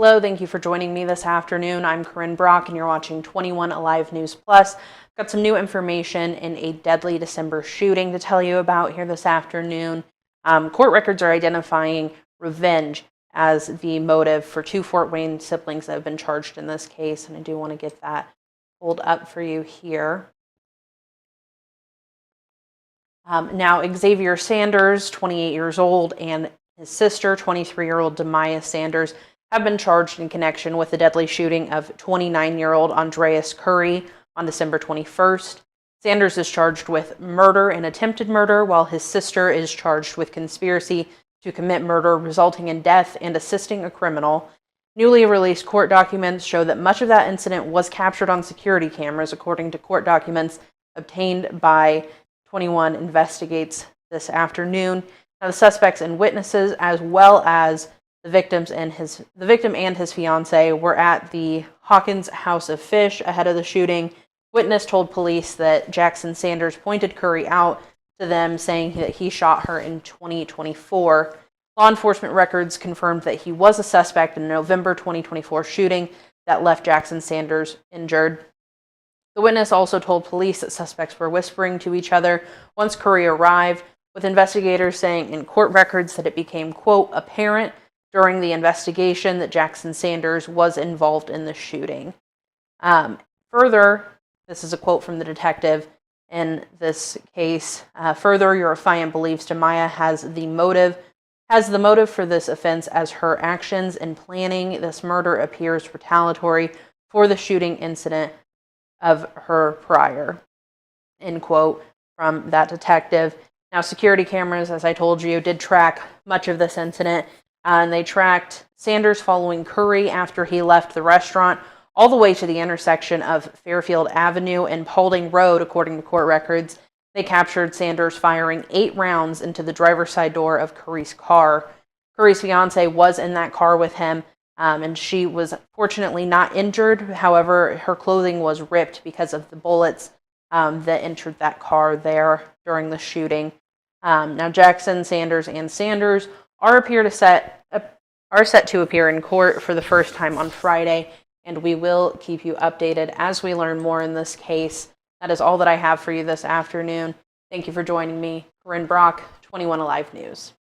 Hello, thank you for joining me this afternoon. I'm Corinne Brock and you're watching 21 Alive News Plus. Got some new information in a deadly December shooting to tell you about here this afternoon. Court records are identifying revenge as the motive for two Fort Wayne siblings that have been charged in this case, and I do want to get that pulled up for you here. Now, Xavier Sanders, 28 years old, and his sister, 23-year-old Demaya Sanders, have been charged in connection with the deadly shooting of 29-year-old Andreas Curry on December 21st. Sanders is charged with murder and attempted murder, while his sister is charged with conspiracy to commit murder resulting in death and assisting a criminal. Newly released court documents show that much of that incident was captured on security cameras, according to court documents obtained by 21 Investigates this afternoon. Now, the suspects and witnesses, as well as the victim and his fiance, were at the Hawkins House of Fish ahead of the shooting. Witness told police that Jackson Sanders pointed Curry out to them, saying that he shot her in 2024. Law enforcement records confirmed that he was a suspect in a November 2024 shooting that left Jackson Sanders injured. The witness also told police that suspects were whispering to each other once Curry arrived, with investigators saying in court records that it became, quote, apparent during the investigation that Jackson Sanders was involved in the shooting. Further, this is a quote from the detective in this case. Further, your affiant believes Demaya has the motive for this offense, as her actions in planning this murder appears retaliatory for the shooting incident of her prior, end quote from that detective. Now, security cameras, as I told you, did track much of this incident, and they tracked Sanders following Curry after he left the restaurant all the way to the intersection of Fairfield Avenue and Paulding Road, according to court records. They captured Sanders firing 8 rounds into the driver's side door of Curry's car. Curry's fiance was in that car with him, and she was fortunately not injured. However, her clothing was ripped because of the bullets that entered that car there during the shooting. Now, Jackson, Sanders, and Sanders are set to appear in court for the first time on Friday, and we will keep you updated as we learn more in this case. That is all that I have for you this afternoon. Thank you for joining me. Corinne Brock, 21 Alive News.